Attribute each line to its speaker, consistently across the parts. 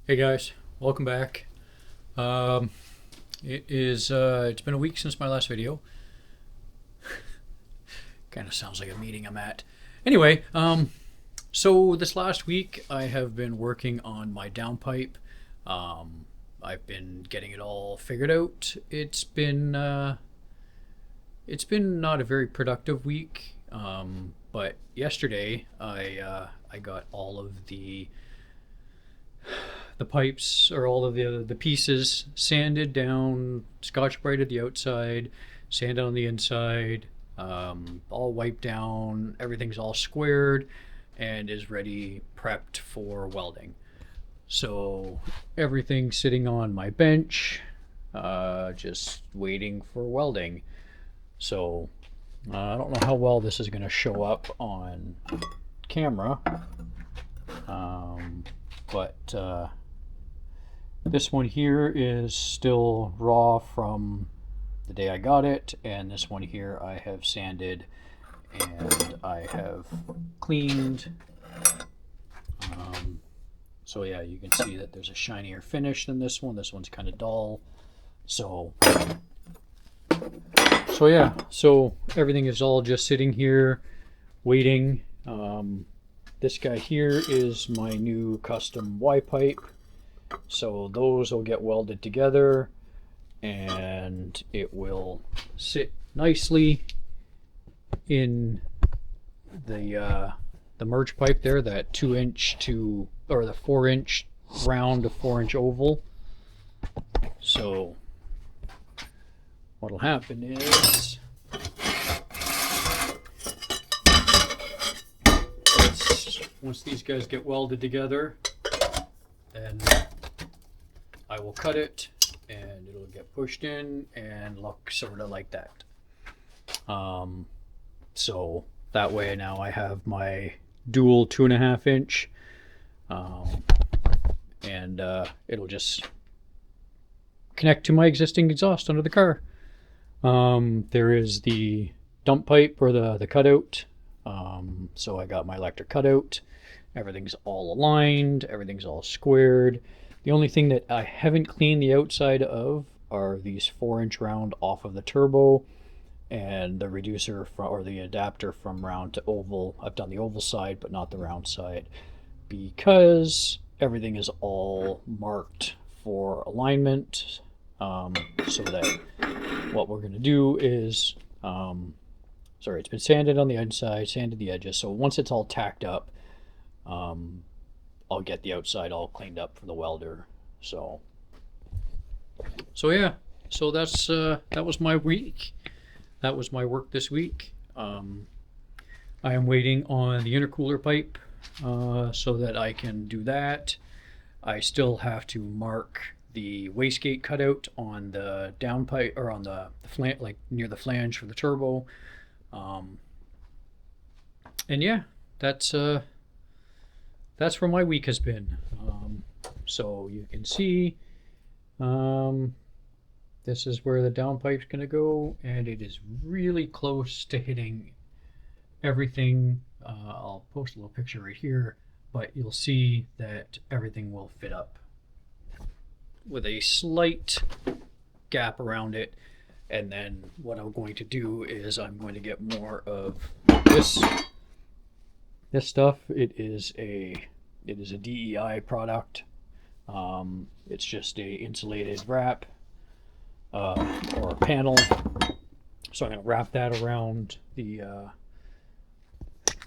Speaker 1: Hey guys, welcome back. Um, it's been a week since my last video. Kind of sounds like a meeting I'm at. Anyway, so this last week I have been working on my downpipe. I've been getting it all figured out. It's been not a very productive week. But yesterday I got all of the pipes, or all of the pieces sanded down, scotch brighted the outside, sanded on the inside, all wiped down. Everything's all squared and is ready, prepped for welding. So everything's sitting on my bench, just waiting for welding. So I don't know how well this is going to show up on camera, but this one here is still raw from the day I got it, and this one here I have sanded and I have cleaned. So yeah, you can see that there's a shinier finish than this one. This one's kind of dull. So yeah, so everything is all just sitting here waiting. This guy here is my new custom Y pipe. So those will get welded together and it will sit nicely in the merge pipe there, that 2-inch to, or the 4-inch round to 4-inch oval. So what'll happen is once these guys get welded together, then I will cut it and it'll get pushed in and look sort of like that. So that way now I have my dual 2.5-inch, and it'll just connect to my existing exhaust under the car. There is the dump pipe, or the cutout. So I got my electric cutout. Everything's all aligned, everything's all squared. The only thing that I haven't cleaned the outside of are these 4-inch round off of the turbo, and the reducer or the adapter from round to oval. I've done the oval side but not the round side, because everything is all marked for alignment. So that what we're going to do is, it's been sanded on the inside, sanded the edges, so once it's all tacked up, I'll get the outside all cleaned up for the welder. So yeah, so that was my week. That was my work this week. I am waiting on the intercooler pipe, so that I can do that. I still have to mark the wastegate cutout on the downpipe, or on the flange, like near the flange for the turbo. And yeah, that's where my week has been. So you can see, this is where the downpipe's going to go, and it is really close to hitting everything. I'll post a little picture right here, but you'll see that everything will fit up with a slight gap around it. And then what I'm going to do is I'm going to get more of this stuff. It is a DEI product. It's just a insulated wrap, or a panel. So I'm going to wrap that around the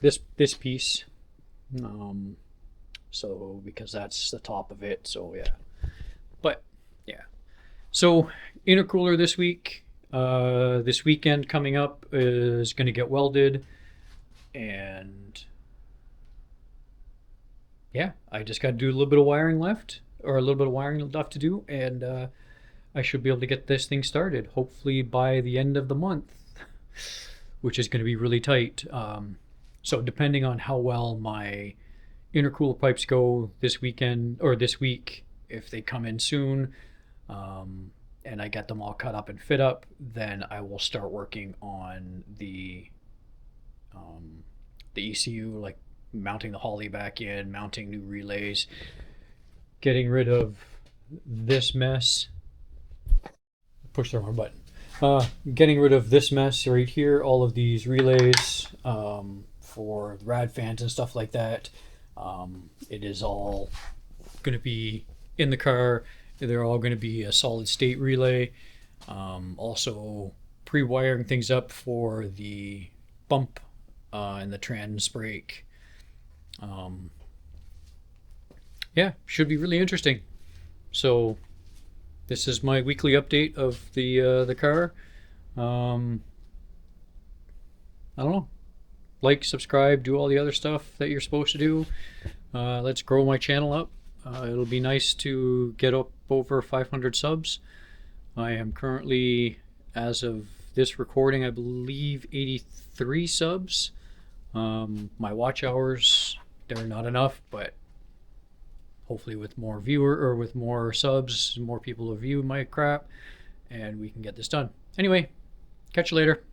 Speaker 1: this piece. So because that's the top of it. So yeah. But yeah. So intercooler this week. This weekend coming up is going to get welded, and yeah, I just got to do a little bit of wiring left, or a little bit of wiring left to do, and I should be able to get this thing started hopefully by the end of the month, which is going to be really tight. So depending on how well my intercooler pipes go this weekend, or this week, if they come in soon, and I get them all cut up and fit up, then I will start working on the ECU, like mounting the Holly back in, mounting new relays, getting rid of this mess. Push the wrong button. Getting rid of this mess right here, all of these relays for rad fans and stuff like that. It is all going to be in the car. They're all going to be a solid state relay. Also pre-wiring things up for the bump and the trans brake. Yeah, should be really interesting. So this is my weekly update of the car. I don't know. Like, subscribe, do all the other stuff that you're supposed to do. Let's grow my channel up. It'll be nice to get up over 500 subs. I am currently, as of this recording, I believe 83 subs. My watch hours, they're not enough, but hopefully with more with more subs, more people will view my crap, and we can get this done. Anyway, catch you later.